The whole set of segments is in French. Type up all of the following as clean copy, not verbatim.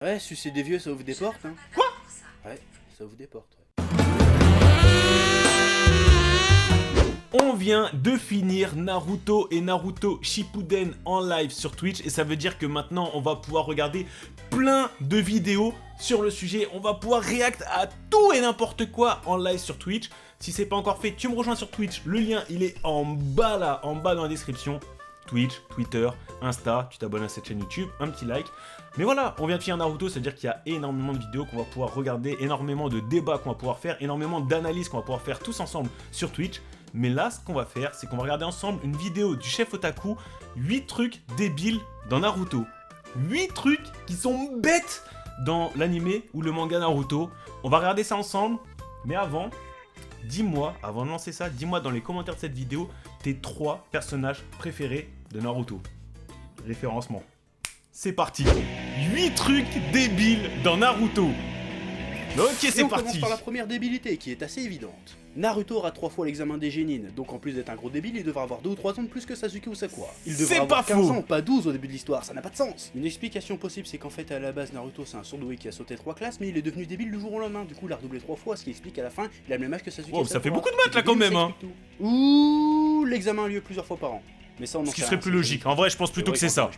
Ouais, sucer des vieux, ça ouvre des portes, hein. Quoi? Ouais, ça ouvre des portes, ouais. On vient de finir Naruto et Naruto Shippuden en live sur Twitch et ça veut dire que maintenant on va pouvoir regarder plein de vidéos sur le sujet. On va pouvoir react à tout et n'importe quoi en live sur Twitch. Si c'est pas encore fait, tu me rejoins sur Twitch. Le lien il est en bas là, en bas dans la description. Twitch, Twitter, Insta, tu t'abonnes à cette chaîne YouTube, un petit like. Mais voilà, on vient de finir Naruto, c'est-à-dire qu'il y a énormément de vidéos qu'on va pouvoir regarder, énormément de débats qu'on va pouvoir faire, énormément d'analyses qu'on va pouvoir faire tous ensemble sur Twitch. Mais là, ce qu'on va faire, c'est qu'on va regarder ensemble une vidéo du chef Otaku, 8 trucs débiles dans Naruto. 8 trucs qui sont bêtes dans l'anime ou le manga Naruto. On va regarder ça ensemble, mais avant, dis-moi, avant de lancer ça, dis-moi dans les commentaires de cette vidéo tes 3 personnages préférés de Naruto. Référencement. C'est parti. 8 trucs débiles dans Naruto. Ok, c'est On parti. commence par la première débilité, qui est assez évidente. Naruto aura 3 fois l'examen des Genin, donc en plus d'être un gros débile, il devra avoir 2 ou 3 ans de plus que Sasuke ou Sakura. Il devra C'est avoir pas 15 faux. ans, pas 12 au début de l'histoire, ça n'a pas de sens. Une explication possible, c'est qu'en fait, à la base, Naruto, c'est un surdoué qui a sauté 3 classes, mais il est devenu débile du jour au lendemain. Du coup, il a redoublé 3 fois, ce qui explique qu'à la fin, il a le même âge que Sasuke Wow, et ça Sakura. fait beaucoup de maths, là, Et quand débile, même, ça explique tout. Ouh, l'examen a lieu plusieurs fois par an. Mais ça, on en Ce qui sait serait rien, plus c'est logique. En vrai, je pense plutôt que c'est ça.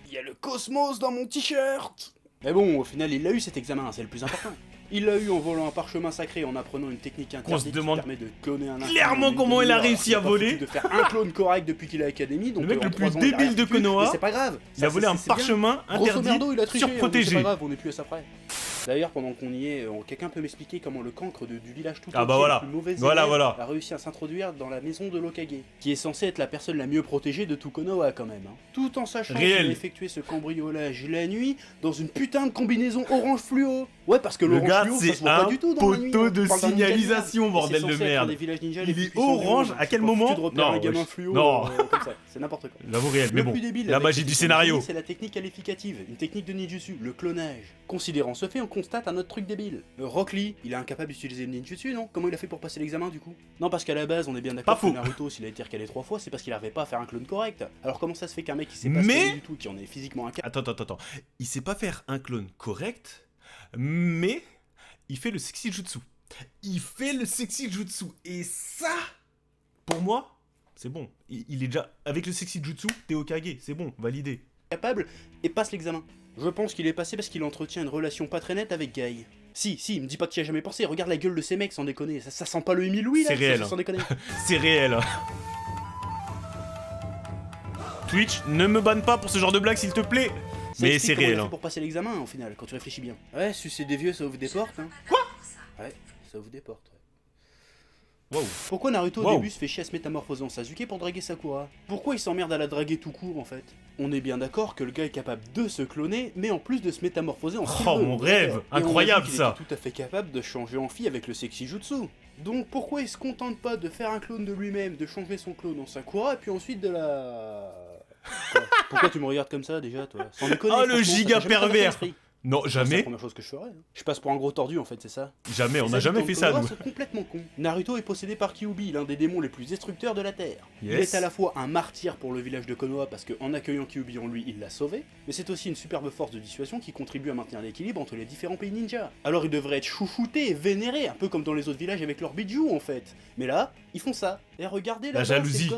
Il y a le cosmos dans mon t-shirt. Mais bon, au final, il l'a eu cet examen, c'est le plus important. Il l'a eu en volant un parchemin sacré, en apprenant une technique interdite qui demande permet de cloner un clairement infini en comment il a une réussi demi-heure, à alors qu'il a pas voler. foutu de faire un clone correct depuis qu'il est à l'académie, donc Le mec en le 3 plus ans, il a débile rien de foutu, Konoha. mais c'est pas grave. Il a volé un c'est bien. parchemin Grosso interdit, merdo, il a triché, C'est surprotégé. pas grave, on est plus à ça près. D'ailleurs, pendant qu'on y est, quelqu'un peut m'expliquer comment le cancre du village tout Ah bah entier, voilà. le plus mauvais Voilà, élève, voilà. a réussi à s'introduire dans la maison de l'Hokage, qui est censée être la personne la mieux protégée de tout Konoha quand même. Hein. Tout en sachant qu'il Réel. a effectué ce cambriolage la nuit dans une putain de combinaison orange fluo. Ouais, parce que Le l'orange gars, fluo, ça c'est se voit un pas du tout dans la nuit. poteau hein. de On parle d'un ninja signalisation, ninja. bordel Et c'est de censé être un merde. des villages ninja les Il plus est puissants du orange, monde, à hein. quel C'est pas moment foutu de repérer Non, un gamin wesh. fluo Non. comme ça, c'est n'importe quoi. J'avoue réel, mais Le bon. plus débile La avec magie cette du technique, scénario. c'est la technique qualificative, une technique de ninjutsu, le clonage. Considérant ce fait, on constate un autre truc débile. Rock Lee, il est incapable d'utiliser le ninjutsu, non? Comment il a fait pour passer l'examen du coup? Non, parce qu'à la base, on est bien Pas d'accord que faux. Naruto, s'il a été recalé 3 fois, c'est parce qu'il arrivait pas à faire un clone correct. Alors comment ça se fait qu'un mec qui sait pas Mais- scaler du tout, qui en est physiquement incapable? Attends. Il sait pas faire un clone correct, mais il fait le sexy jutsu. Il fait le sexy jutsu. Et ça, pour moi, c'est bon. Il est déjà... Avec le sexy jutsu, t'es Hokage. C'est bon, validé. Et passe l'examen. Je pense qu'il est passé parce qu'il entretient une relation pas très nette avec Guy. Si, me dis pas que tu y as jamais pensé, regarde la gueule de ces mecs sans déconner, ça sent pas le Émile Louis là, C'est réel. sans déconner. C'est réel. Twitch, ne me banne pas pour ce genre de blague, s'il te plaît. Ça Mais explique c'est comment il a réel. fait Hein. pour passer l'examen au final, quand tu réfléchis bien. Ouais, sucer des vieux, ça ouvre des portes, hein. Quoi? Ouais, ça ouvre des portes, ouais. Wow. Pourquoi Naruto au Wow. début se fait chier à se métamorphoser en Sasuke pour draguer Sakura? Pourquoi il s'emmerde à la draguer tout court en fait? On est bien d'accord que le gars est capable de se cloner, mais en plus de se métamorphoser en ce qu'il Oh, veut. mon rêve. Et on a vu Incroyable, qu'il ça. était tout à fait capable de changer en fille avec le sexy jutsu. Donc pourquoi il se contente pas de faire un clone de lui-même, de changer son clone en Sakura, et puis ensuite de la... Quoi? Pourquoi tu me regardes comme ça déjà toi? Sans déconner, Oh, le franchement, ça giga t'a jamais traversé pervers. l'esprit. Non, C'est la jamais. première chose que je ferais. Hein. Je passe pour un gros tordu en fait, c'est ça? Jamais, on Les n'a jamais habitants fait de ça, Konoha nous. sont complètement cons. Naruto est possédé par Kyuubi, l'un des démons les plus destructeurs de la Terre. Il Yes. est à la fois un martyr pour le village de Konoha parce qu'en accueillant Kyuubi en lui, il l'a sauvé, mais c'est aussi une superbe force de dissuasion qui contribue à maintenir l'équilibre entre les différents pays ninja. Alors il devrait être chouchouté et vénéré, un peu comme dans les autres villages avec leurs bijoux en fait. Mais là, ils font ça. Et regardez La là, jalousie.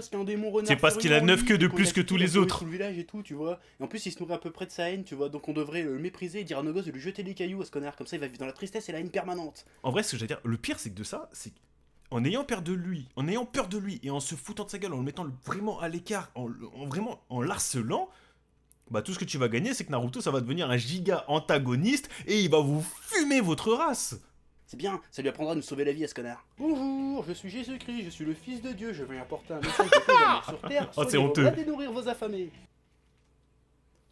C'est parce qu'il a 9 queues de plus que tous les autres. Tout le village et tout, tu vois. Et en plus, il se nourrit à peu près de sa haine, tu vois. Donc on devrait le mépriser et dire à nos gosses de lui jeter des cailloux à ce connard. Comme ça, il va vivre dans la tristesse et la haine permanente. En vrai, ce que j'allais dire, le pire, c'est que de ça, c'est en ayant peur de lui, et en se foutant de sa gueule, en le mettant vraiment à l'écart, vraiment en l'harcelant, bah tout ce que tu vas gagner, c'est que Naruto, ça va devenir un giga antagoniste et il va vous fumer votre race. C'est bien, ça lui apprendra à nous sauver la vie à ce connard. Bonjour, je suis Jésus-Christ, je suis le fils de Dieu, je viens apporter un message de paix d'amour sur terre. Oh, c'est Soyez honteux. là et nourrir vos affamés.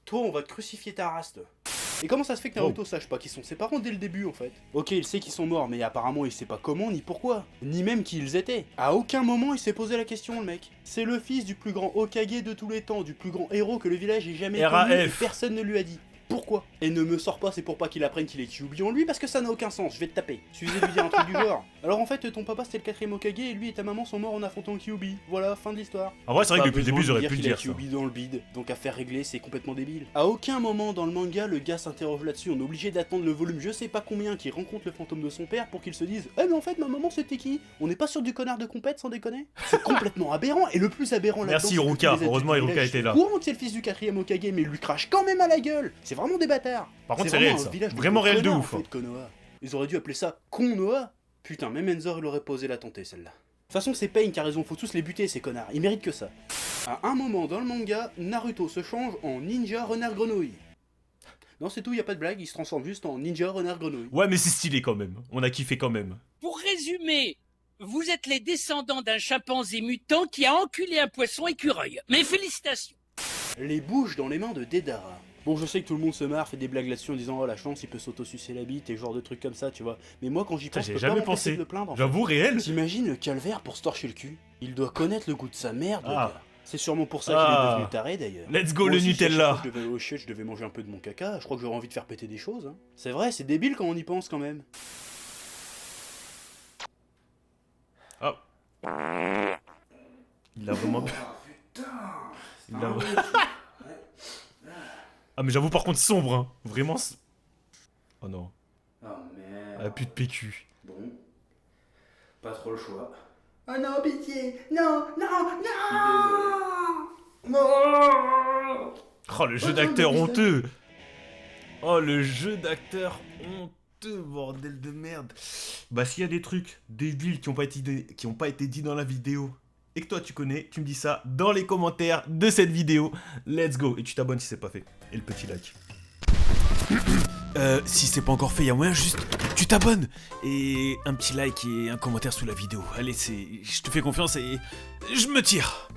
Toi, on va te crucifier ta race, toi. Et comment ça se fait que Naruto sache pas qu'ils sont ses parents dès le début en fait? Ok, il sait qu'ils sont morts, mais apparemment il sait pas comment ni pourquoi, ni même qui ils étaient. À aucun moment il s'est posé la question le mec. C'est le fils du plus grand Hokage de tous les temps, du plus grand héros que le village ait jamais connu, et RAF. personne ne lui a dit. Pourquoi? Et ne me sors pas, c'est pour pas qu'il apprenne qu'il est Kyuubi en lui, parce que ça n'a aucun sens, je vais te taper. Suffisait de lui dire un truc du genre. Alors en fait, ton papa c'était le 4ème Hokage et lui et ta maman sont morts en affrontant Kyuubi. Voilà, fin de l'histoire. En vrai, c'est vrai que depuis le début, j'aurais pu le qu'il a dire. Ça. Kyuubi dans le bide, donc à faire régler, c'est complètement débile. À aucun moment dans le manga, le gars s'interroge là-dessus, on est obligé d'attendre le volume je sais pas combien qui rencontre le fantôme de son père pour qu'il se dise eh mais en fait ma maman c'était qui? On n'est pas sur du connard de compète sans déconner? C'est complètement aberrant, et le plus aberrant là-dedans. Merci Iruka, heureusement Iruka était là. Courant que c'est le fils du 4ème Hokage, mais il lui crache quand même à la gueule. C'est vraiment des bâtards. Par contre, c'est réel ça. Vraiment réel de ouf. Konoha. Ils auraient dû appeler ça Konoha. Putain, même Enzor il aurait posé la tenter celle-là. De toute façon, c'est Pain qui a raison, faut tous les buter ces connards, ils méritent que ça. À un moment dans le manga, Naruto se change en ninja renard grenouille. Non, c'est tout, y a pas de blague, il se transforme juste en ninja renard grenouille. Ouais, mais c'est stylé quand même, on a kiffé quand même. Pour résumer, vous êtes les descendants d'un chimpanzé mutant qui a enculé un poisson écureuil. Mes félicitations. Les bouches dans les mains de Deidara. Bon, je sais que tout le monde se marre, fait des blagues là-dessus en disant oh la chance, il peut s'auto-sucer la bite et genre de trucs comme ça, tu vois. Mais moi quand j'y pense, j'ai je peux jamais pas m'empêcher pensé. de le plaindre. En J'avoue, réel. T'imagines le calvaire pour se torcher le cul? Il doit connaître le goût de sa merde, le Ah. gars. C'est sûrement pour ça qu'il est devenu taré d'ailleurs. Let's go Moi le aussi, si à chaque Nutella. fois que je devais au shit, je devais manger un peu de mon caca, je crois que j'aurais envie de faire péter des choses. Hein. C'est vrai, c'est débile quand on y pense quand même. Ah. Il a vraiment... Il a... Ah mais j'avoue par contre sombre, hein. Vraiment... Oh non. Oh merde. Ah, plus de PQ. Bon. Pas trop le choix. Oh non, pitié. Non, non, non. Non. Oh le jeu d'acteur honteux. Oh le jeu d'acteur honteux, bordel de merde. Bah s'il y a des trucs, des villes qui ont pas été dits dans la vidéo, et que toi tu connais, tu me dis ça dans les commentaires de cette vidéo. Let's go. Et tu t'abonnes si c'est pas fait. Et le petit like. Si c'est pas encore fait, y'a moyen juste, tu t'abonnes et un petit like et un commentaire sous la vidéo. Allez, je te fais confiance et je me tire.